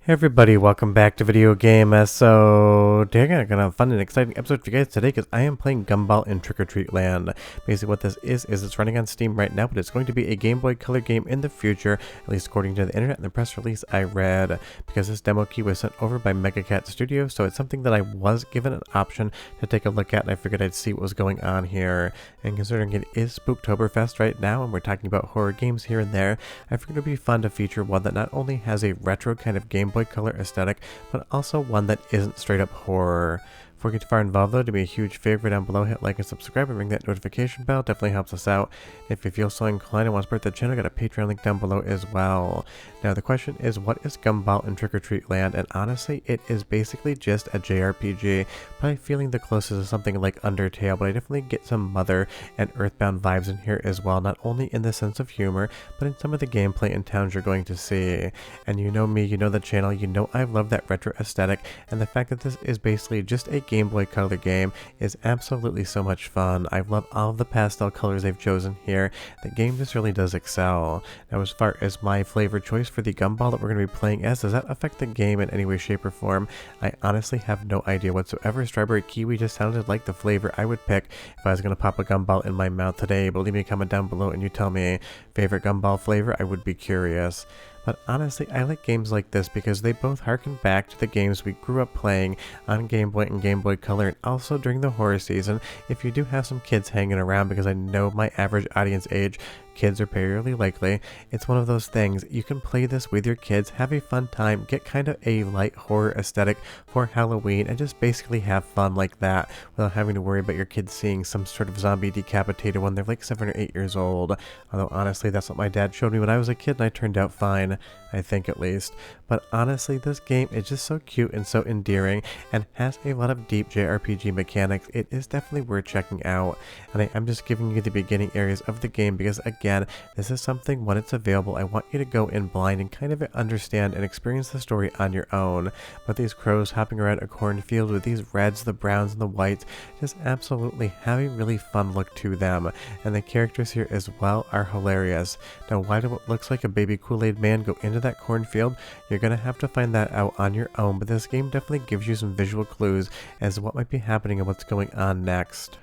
Hey everybody, welcome back to Video Game. So today I'm gonna have a fun and exciting episode for you guys today because I am playing Gumball in Trick or Treat Land. Basically what this is it's running on Steam right now, but it's going to be a Game Boy Color game in the future, at least according to the internet and the press release I read, because this demo key was sent over by MegaCat Studios, so it's something that I was given an option to take a look at, and I figured I'd see what was going on here. And considering it is Spooktoberfest right now, and we're talking about horror games here and there, I figured it would be fun to feature one that not only has a retro kind of Game Boy Color aesthetic, but also one that isn't straight up horror. Before we get too far involved though, do me a huge favor down below, hit like and subscribe and ring that notification bell, definitely helps us out. If you feel so inclined and want to support the channel, I got a Patreon link down below as well. Now the question is, what is Gumball in Trick or Treat Land? And honestly, it is basically just a JRPG, probably feeling the closest to something like Undertale, but I definitely get some Mother and Earthbound vibes in here as well, not only in the sense of humor, but in some of the gameplay and towns you're going to see. And you know me, you know the channel, you know I love that retro aesthetic, and the fact that this is basically just a Game Boy Color game is absolutely so much fun. I love all of the pastel colors they've chosen here. The game just really does excel. Now as far as my flavor choice for the Gumball that we're going to be playing as, does that affect the game in any way, shape, or form? I honestly have no idea whatsoever. Strawberry kiwi just sounded like the flavor I would pick if I was going to pop a Gumball in my mouth today, but leave me a comment down below and you tell me favorite Gumball flavor. I would be curious. But honestly, I like games like this because they both harken back to the games we grew up playing on Game Boy and Game Boy Color, and also during the horror season, if you do have some kids hanging around, because I know my average audience age, kids are fairly likely, it's one of those things, you can play this with your kids, have a fun time, get kind of a light horror aesthetic for Halloween, and just basically have fun like that without having to worry about your kids seeing some sort of zombie decapitated when they're like 7 or 8 years old. Although honestly, that's what my dad showed me when I was a kid and I turned out fine, I think at least. But honestly, this game is just so cute and so endearing and has a lot of deep JRPG mechanics. It is definitely worth checking out, and I'm just giving you the beginning areas of the game because again, this is something when it's available I want you to go in blind and kind of understand and experience the story on your own. But these crows hopping around a cornfield with these reds, the browns, and the whites just absolutely have a really fun look to them, and the characters here as well are hilarious. Now why do what looks like a baby Kool-Aid man go into that cornfield? You're gonna have to find that out on your own, but this game definitely gives you some visual clues as to what might be happening and what's going on next.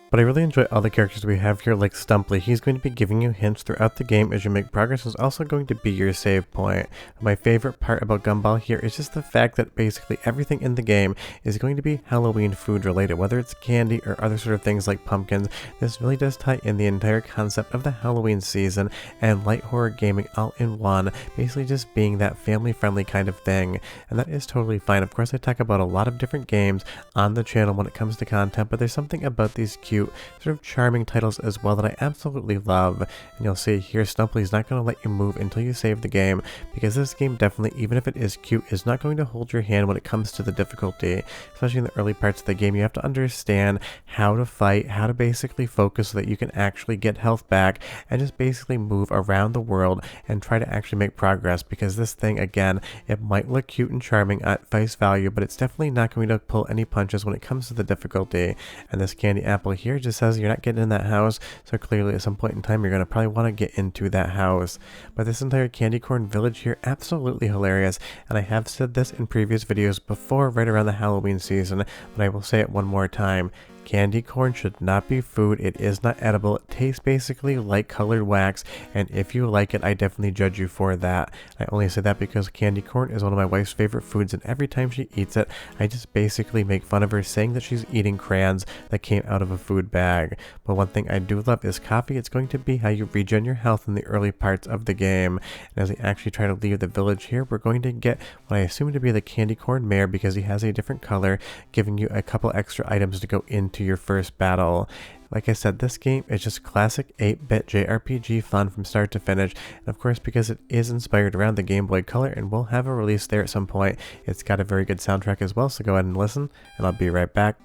But I really enjoy all the characters we have here, like Stumply. He's going to be giving you hints throughout the game as you make progress. He's also going to be your save point. My favorite part about Gumball here is just the fact that basically everything in the game is going to be Halloween food related, whether it's candy or other sort of things like pumpkins. This really does tie in the entire concept of the Halloween season and light horror gaming all in one, basically just being that family-friendly kind of thing. And that is totally fine. Of course, I talk about a lot of different games on the channel when it comes to content, but there's something about these cute, sort of charming titles as well that I absolutely love. And you'll see here, Stumply's not going to let you move until you save the game, because this game definitely, even if it is cute, is not going to hold your hand when it comes to the difficulty. Especially in the early parts of the game, you have to understand how to fight, how to basically focus so that you can actually get health back and just basically move around the world and try to actually make progress, because this thing, again, it might look cute and charming at face value, but it's definitely not going to pull any punches when it comes to the difficulty. And this candy apple here just says you're not getting in that house, so clearly at some point in time you're going to probably want to get into that house. But this entire candy corn village here, absolutely hilarious, and I have said this in previous videos before, right around the Halloween season, but I will say it one more time. Candy corn should not be food. It is not edible. It tastes basically like colored wax, and if you like it, I definitely judge you for that. I only say that because candy corn is one of my wife's favorite foods, and every time she eats it, I just basically make fun of her, saying that she's eating crayons that came out of a food bag. But one thing I do love is coffee. It's going to be how you regen your health in the early parts of the game. And as we actually try to leave the village here, we're going to get what I assume to be the candy corn mayor, because he has a different color, giving you a couple extra items to go into your first battle. Like I said, this game is just classic 8-bit JRPG fun from start to finish, and of course because it is inspired around the Game Boy Color and will have a release there at some point, it's got a very good soundtrack as well, so go ahead and listen, and I'll be right back.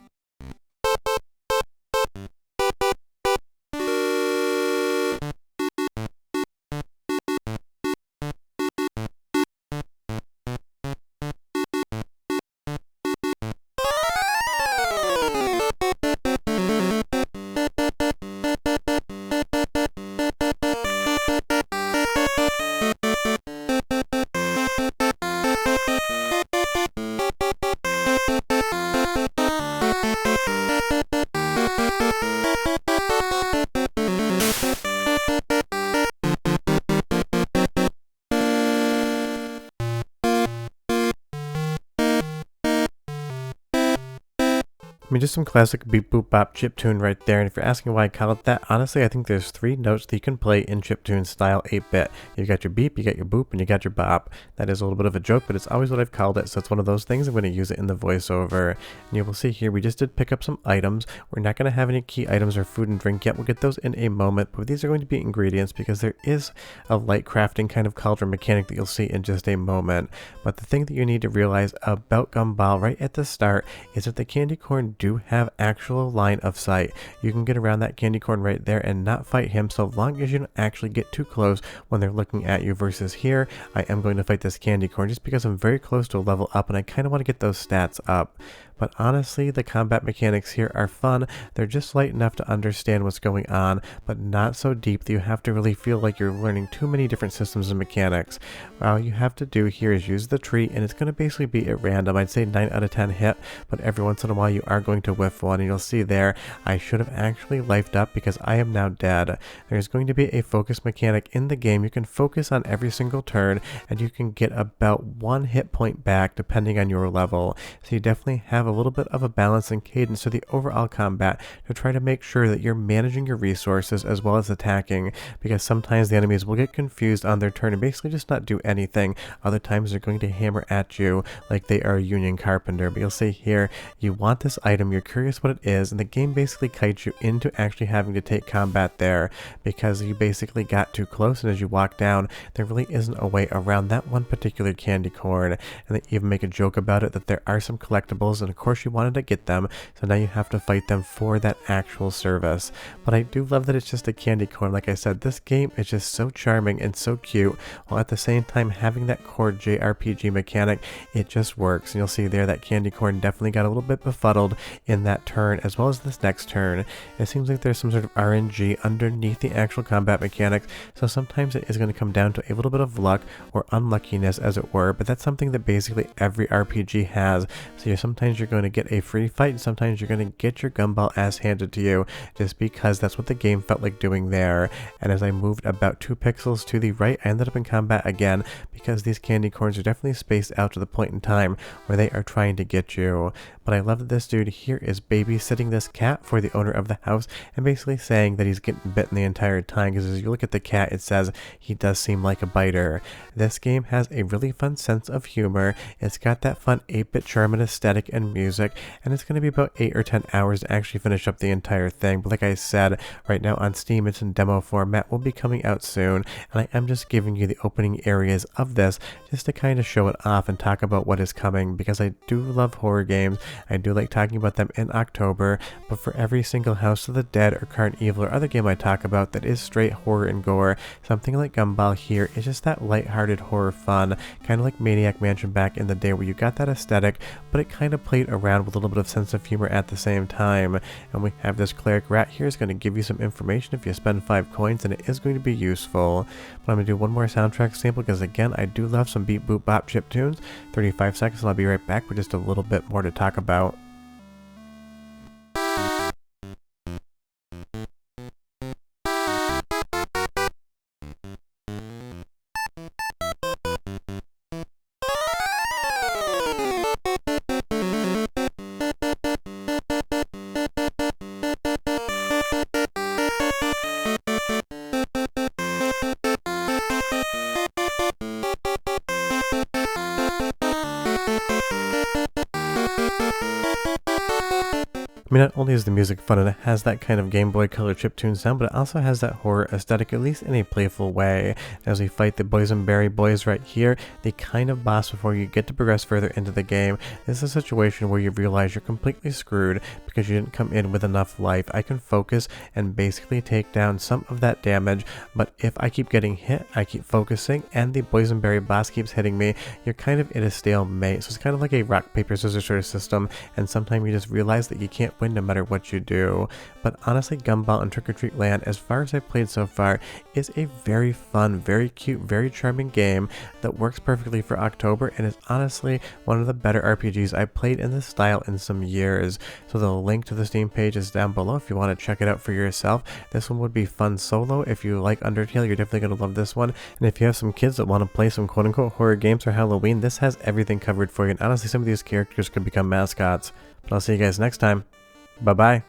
I mean, just some classic beep boop bop chiptune right there, and if you're asking why I call it that, honestly, I think there's 3 notes that you can play in chiptune style 8-bit. You got your beep, you got your boop, and you got your bop. That is a little bit of a joke, but it's always what I've called it, so it's one of those things I'm going to use it in the voiceover. And you will see here, we just did pick up some items. We're not going to have any key items or food and drink yet. We'll get those in a moment, but these are going to be ingredients because there is a light crafting kind of cauldron mechanic that you'll see in just a moment. But the thing that you need to realize about Gumball right at the start is that the candy corn do have actual line of sight. You can get around that candy corn right there and not fight him so long as you don't actually get too close when they're looking at you, versus here I am going to fight this candy corn just because I'm very close to a level up and I kind of want to get those stats up. But honestly, the combat mechanics here are fun. They're just light enough to understand what's going on, but not so deep that you have to really feel like you're learning too many different systems and mechanics. All you have to do here is use the tree, and it's going to basically be at random. I'd say 9 out of 10 hit, but every once in a while you are going to whiff one, and you'll see there, I should have actually lifed up because I am now dead. There's going to be a focus mechanic in the game. You can focus on every single turn, and you can get about 1 hit point back depending on your level. So you definitely have a little bit of a balance and cadence to the overall combat to try to make sure that you're managing your resources as well as attacking, because sometimes the enemies will get confused on their turn and basically just not do anything. Other times they're going to hammer at you like they are a union carpenter. But you'll see here, you want this item, you're curious what it is, and the game basically kites you into actually having to take combat there because you basically got too close, and as you walk down there really isn't a way around that one particular candy corn. And they even make a joke about it that there are some collectibles, and of course you wanted to get them, so now you have to fight them for that actual service. But I do love that it's just a candy corn. Like I said, this game is just so charming and so cute, while at the same time having that core JRPG mechanic. It just works, and you'll see there that candy corn definitely got a little bit befuddled in that turn as well as this next turn. It seems like there's some sort of RNG underneath the actual combat mechanics, so sometimes it is going to come down to a little bit of luck or unluckiness as it were, but that's something that basically every RPG has. So sometimes you're going to get a free fight, and sometimes you're going to get your Gumball ass handed to you, just because that's what the game felt like doing there. And as I moved about 2 pixels to the right, I ended up in combat again, because these candy corns are definitely spaced out to the point in time where they are trying to get you. But I love that this dude here is babysitting this cat for the owner of the house, and basically saying that he's getting bitten the entire time, because as you look at the cat it says he does seem like a biter. This game has a really fun sense of humor. It's got that fun 8-bit charm and aesthetic and music, and it's going to be about 8 or 10 hours to actually finish up the entire thing. But like I said, right now on Steam it's in demo format, will be coming out soon, and I am just giving you the opening areas of this just to kind of show it off and talk about what is coming, because I do love horror games. I do like talking about them in October, but for every single House of the Dead or Current Evil or other game I talk about that is straight horror and gore, something like Gumball here is just that lighthearted horror fun, kind of like Maniac Mansion back in the day, where you got that aesthetic, but it kind of played around with a little bit of sense of humor at the same time. And we have this cleric rat here is going to give you some information if you spend 5 coins, and it is going to be useful. But I'm going to do one more soundtrack sample, because again, I do love some beep boop bop chip tunes. 35 seconds and I'll be right back with just a little bit more to talk about. I mean, not only is the music fun and it has that kind of Game Boy Color chiptune sound, but it also has that horror aesthetic, at least in a playful way. As we fight the boysenberry boys right here, the kind of boss before you get to progress further into the game, this is a situation where you realize you're completely screwed because you didn't come in with enough life. I can focus and basically take down some of that damage, but if I keep getting hit, I keep focusing, and the boysenberry boss keeps hitting me, you're kind of in a stalemate. So it's kind of like a rock, paper, scissors sort of system, and sometimes you just realize that you can't win no matter what you do. But honestly, Gumball and Trick or Treat Land, as far as I've played so far, is a very fun, very cute, very charming game that works perfectly for October, and is honestly one of the better RPGs I've played in this style in some years. So the link to the Steam page is down below if you want to check it out for yourself. This one would be fun solo. If you like Undertale, you're definitely going to love this one. And if you have some kids that want to play some quote-unquote horror games for Halloween, this has everything covered for you. And honestly, some of these characters could become mascots. But I'll see you guys next time. Bye-bye.